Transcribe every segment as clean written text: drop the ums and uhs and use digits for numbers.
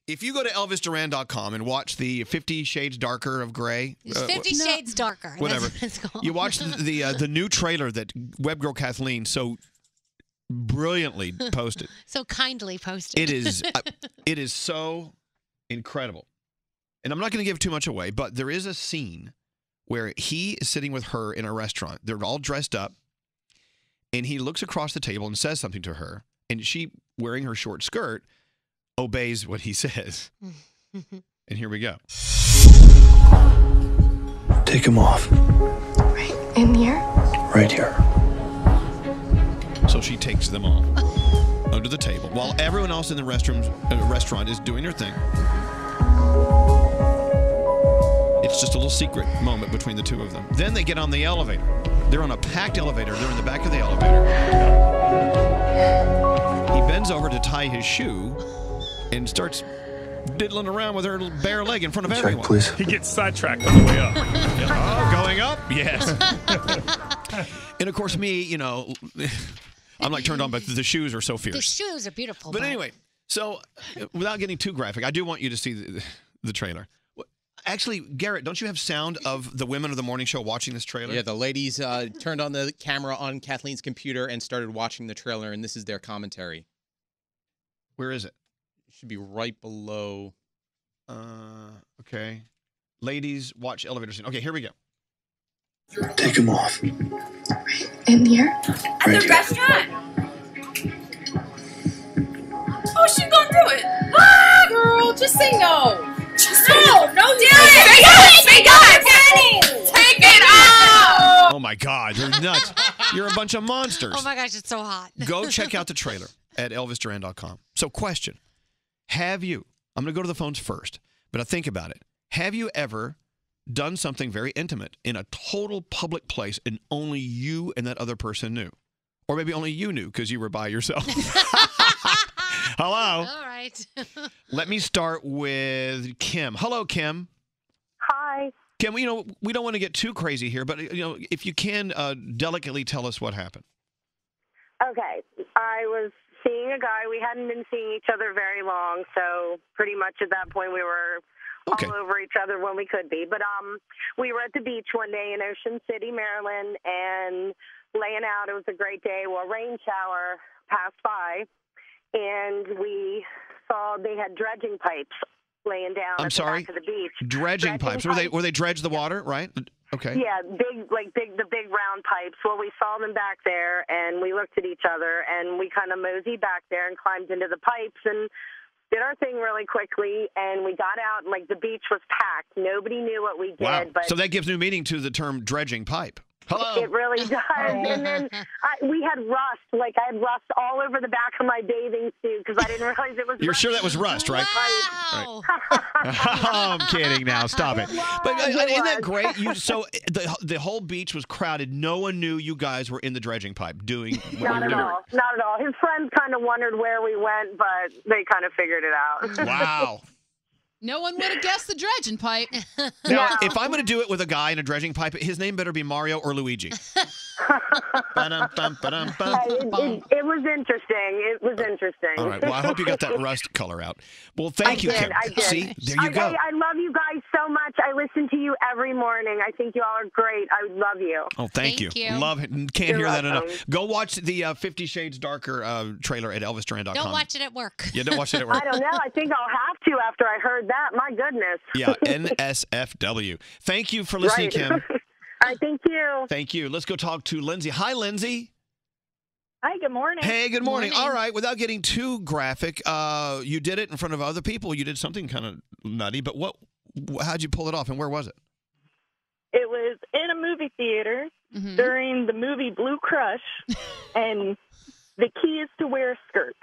If you go to ElvisDuran.com and watch the 50 Shades Darker of Gray. 50 Shades Darker. Whatever. That's what it's called. You watch the new trailer that web girl Kathleen so brilliantly posted. So kindly posted. It is so incredible. And I'm not going to give too much away, but there is a scene where he is sitting with her in a restaurant. They're all dressed up, and he looks across the table and says something to her, and she, wearing her short skirt, obeys what he says. And here we go. Take him off. Right in here? Right here. So she takes them off under the table while everyone else in the restaurant is doing their thing. It's just a little secret moment between the two of them. Then they get on the elevator. They're on a packed elevator. They're in the back of the elevator. He bends over to tie his shoe and starts diddling around with her bare leg in front of everyone. Please. He gets sidetracked on the way up. Oh, going up? Yes. And of course, me, you know, I'm like turned on, but the shoes are so fierce. The shoes are beautiful. But anyway, so without getting too graphic, I do want you to see the trailer. Actually, Garrett, don't you have sound of the women of the morning show watching this trailer? Yeah, the ladies turned on the camera on Kathleen's computer and started watching the trailer, and this is their commentary. Where is it? It should be right below. Okay. Ladies, watch elevator scene. Okay, here we go. Take him off. In here? At the restaurant? Oh, she going through it. Ah, girl, just say no. Just no, do it. Say God, Danny. Take it off. Oh my God, you're nuts. You're a bunch of monsters. Oh my gosh, it's so hot. Go check out the trailer at ElvisDuran.com. So question, I'm going to go to the phones first, but I think about it. Have you ever done something very intimate in a total public place and only you and that other person knew? Or maybe only you knew because you were by yourself. Hello. All right. Let me start with Kim. Hello, Kim. Hi. Kim, we don't want to get too crazy here, but if you can delicately tell us what happened. Okay. I was seeing a guy. We hadn't been seeing each other very long, so pretty much at that point we were all over each other when we could be. But we were at the beach one day in Ocean City, Maryland, and laying out. It was a great day. Well, a rain shower passed by, and we saw they had dredging pipes laying down at the back of the beach. Dredging pipes. Were they dredge the water, right? Okay. Yeah, the big round pipes. Well, we saw them back there, and we looked at each other, and we kind of moseyed back there and climbed into the pipes and did our thing really quickly, and we got out, and the beach was packed. Nobody knew what we did. Wow. But So that gives new meaning to the term dredging pipe. Hello. It really does. And then we had rust. I had rust all over the back of my bathing suit because I didn't realize it was You're rust. sure that was rust, right? Wow. I'm kidding now. Stop it. But isn't that great? So the whole beach was crowded. No one knew you guys were in the dredging pipe doing what you were doing. Not at all. His friends kind of wondered where we went, but they kind of figured it out. Wow. No one would have guessed the dredging pipe. Now, if I'm going to do it with a guy in a dredging pipe, his name better be Mario or Luigi. It was interesting. All right. Well, I hope you got that rust color out. Well, thank you, Kim. I did. See, there you go. I love you guys so much. I listen to you every morning. I think you all are great. I love you. Oh, thank you. Love it. Can't hear that enough. Go watch the 50 Shades Darker trailer at ElvisDuran.com. Don't watch it at work. Yeah, don't watch it at work. I don't know. I think I'll have to after I heard that. My goodness. Yeah, NSFW. Thank you for listening, Kim. All right, thank you. Thank you. Let's go talk to Lindsay. Hi, Lindsay. Hi, good morning. Hey, good morning. All right, without getting too graphic, you did it in front of other people. You did something kind of nutty, but how'd you pull it off, and where was it? It was in a movie theater during the movie Blue Crush, and the key is to wear a skirt.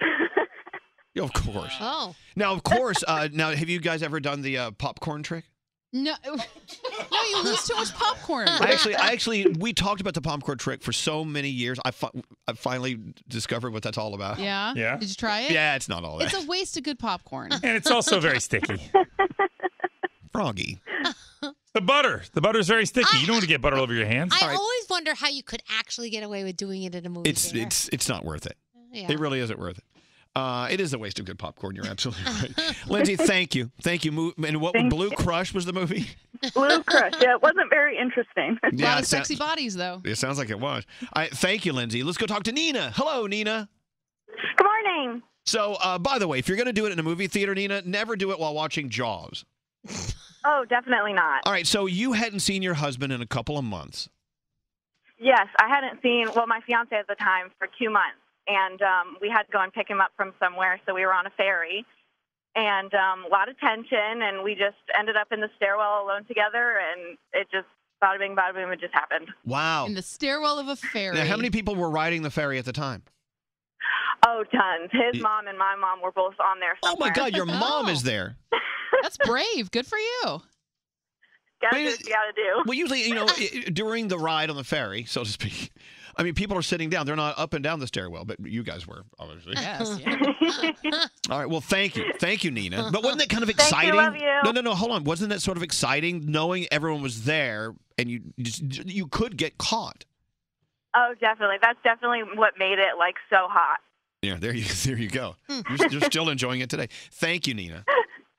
Of course. Oh. Now, of course. Now, have you guys ever done the popcorn trick? No, you lose too much popcorn. We talked about the popcorn trick for so many years. I finally discovered what that's all about. Yeah? Yeah. Did you try it? Yeah, it's not all that. It's a waste of good popcorn. And it's also very sticky. Froggy. The butter's very sticky. You don't want to get butter all over your hands. I always wonder how you could actually get away with doing it in a movie theater. It's not worth it. Yeah. It really isn't worth it. It is a waste of good popcorn. You're absolutely right. Lindsay, thank you. Thank you. And what Blue Crush was the movie? Blue Crush. Yeah, it wasn't very interesting. A lot of sexy bodies, though. It sounds like it was. Thank you, Lindsay. Let's go talk to Nina. Hello, Nina. Good morning. So, by the way, if you're going to do it in a movie theater, Nina, never do it while watching Jaws. Oh, definitely not. All right, so you hadn't seen your husband in a couple of months. Yes, I hadn't seen, my fiance at the time for 2 months. And we had to go and pick him up from somewhere, so we were on a ferry. And a lot of tension, and we just ended up in the stairwell alone together, and it just, bada bing, bada boom, it just happened. Wow. In the stairwell of a ferry. Now, how many people were riding the ferry at the time? Oh, tons. His mom and my mom were both on there somewhere. Oh, my God, your mom is there. That's brave. Good for you. Gotta do what you gotta do. Well, usually, during the ride on the ferry, so to speak, I mean, people are sitting down. They're not up and down the stairwell, but you guys were, obviously. Yes. Yeah. All right. Well, thank you. Thank you, Nina. But wasn't that kind of exciting? Thank you, love you. No. Hold on. Wasn't that sort of exciting knowing everyone was there and you could get caught? Oh, definitely. That's definitely what made it, so hot. Yeah, there you go. You're still enjoying it today. Thank you, Nina.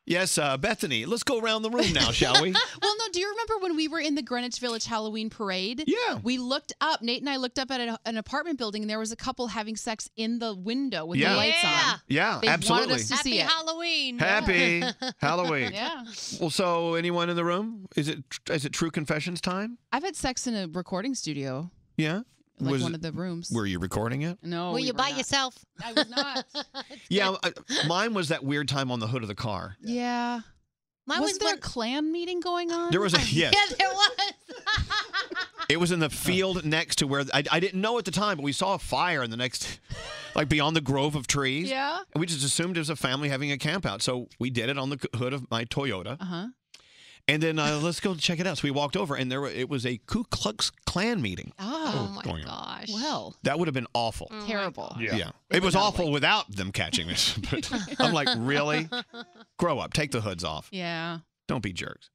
Yes, Bethany, let's go around the room now, shall we? Well, no, do you remember when we were in the Greenwich Village Halloween parade? Yeah. We looked up, Nate and I looked up at an apartment building, and there was a couple having sex in the window with the lights on. Yeah, They absolutely. wanted us to see it. Halloween. Happy Halloween. Yeah. Well, so anyone in the room? Is it True Confessions time? I've had sex in a recording studio. Yeah. Like one of the rooms. Were you recording it? No. Were you by not. yourself? I was not. Yeah, mine was that weird time on the hood of the car. Yeah. Was there a clan meeting going on? There was a yes. Yeah, there was. It was in the field next to where I didn't know at the time, but we saw a fire in the next, beyond the grove of trees. Yeah. And we just assumed it was a family having a camp out, so we did it on the hood of my Toyota. Uh-huh. And then let's go check it out. So we walked over, and it was a Ku Klux Klan meeting. Oh, my going on. gosh. Well. That would have been awful. Terrible. Yeah. It was awful without them catching us. But I'm like, really? Grow up. Take the hoods off. Yeah. Don't be jerks.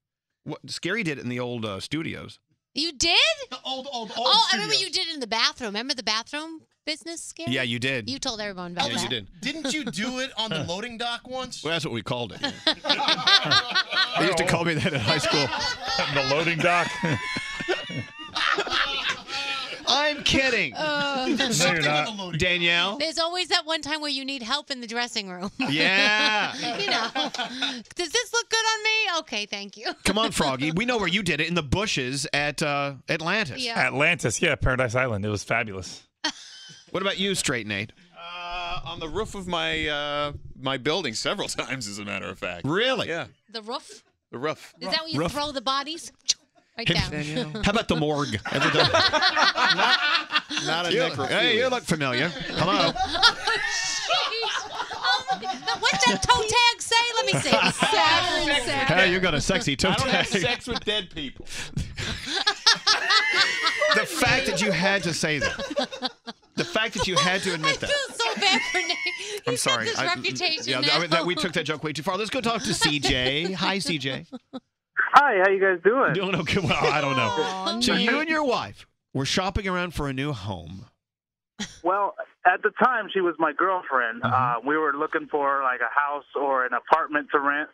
Scary did it in the old studios. You did? The old I remember studios. you did it in the bathroom. Remember the bathroom business, Scary? Yeah, you did. You told everyone about Yeah, that. you did. Didn't you do it on the loading dock once? Well, that's what we called it. They used to call me that in high school. The loading dock. I'm kidding. No, you're not. Danielle? There's always that one time where you need help in the dressing room. Yeah. Does this look good on me? Okay, thank you. Come on, Froggy. We know where you did it, in the bushes at Atlantis. Yeah. Atlantis, yeah, Paradise Island. It was fabulous. What about you, Straight Nate? On the roof of my my building several times, as a matter of fact. Really? Yeah. The roof? The roof. Is that where you Roof. throw the bodies? Right down. How about the morgue? Ever done? Not a necrophilia. Hey, you look familiar. Hello. What's that toe tag say? Let me see. Hey, you got a sexy toe I don't have tag. sex with dead people. The fact that you had to say that. The fact that you had to admit I that. feel so bad for Nate. I'm sorry. His reputation yeah, now. we took that joke way too far. Let's go talk to CJ. Hi, CJ. Hi, how you guys doing? Doing okay. Well, I don't know. Aw, So Nate. you and your wife were shopping around for a new home. Well, at the time, she was my girlfriend. We were looking for like a house or an apartment to rent,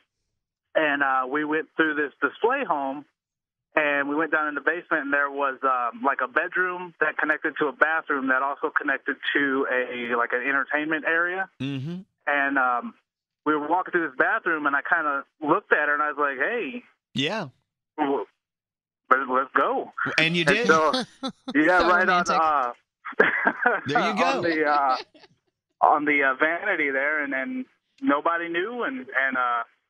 and we went through this display home, and we went down in the basement, and there was like a bedroom that connected to a bathroom that also connected to an entertainment area. Mm-hmm. And we were walking through this bathroom, and I kind of looked at her, and I was like, "Hey, Yeah. let's go." And you did? And so, yeah, So right romantic. on. There you go. On the vanity there, and then nobody knew, and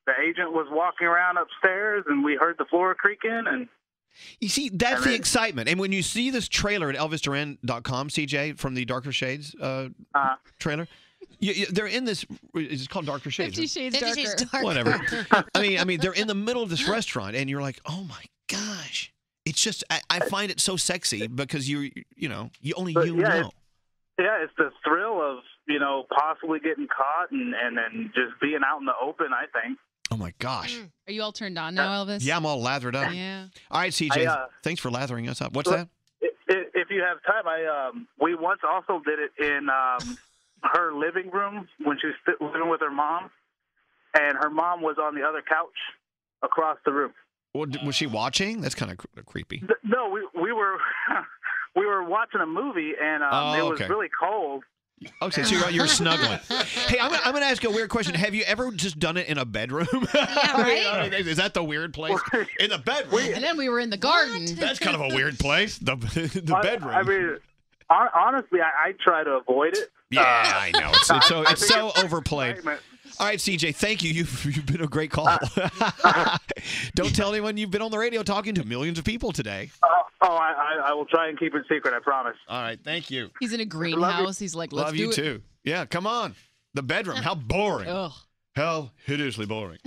the agent was walking around upstairs, and we heard the floor creaking, and You see, that's the excitement. And when you see this trailer at ElvisDuran.com, CJ, from the Darker Shades trailer, they're in this. It's called Darker Shades. 50 Shades 50 Shades Darker. Darker. Whatever. I mean, they're in the middle of this restaurant, and you're like, oh my gosh. It's just, I find it so sexy because you know. Yeah, it's the thrill of, possibly getting caught and then just being out in the open, I think. Oh my gosh. Are you all turned on now, Elvis? Yeah, I'm all lathered up. Yeah. All right, CJ, thanks for lathering us up. What's that? If you have time, we once also did it in her living room when she was living with her mom, and her mom was on the other couch across the room. Well, was she watching? That's kind of creepy. No, we were we were watching a movie, and it was okay. really cold. Okay, so you're snuggling. Hey, I'm going to ask you a weird question. Have you ever just done it in a bedroom? Yeah, right? Is that the weird place? In the bedroom. And then we were in the garden. That's kind of a weird place. The bedroom. I mean, honestly, I try to avoid it. Yeah, I know. It's so overplayed. All right, CJ, thank you. You've been a great call. Don't tell anyone you've been on the radio talking to millions of people today. I will try and keep it secret, I promise. All right, thank you. He's in a greenhouse. He's like, let's Love do you it. too. Yeah, come on. The bedroom. How boring. Ugh. How hideously boring.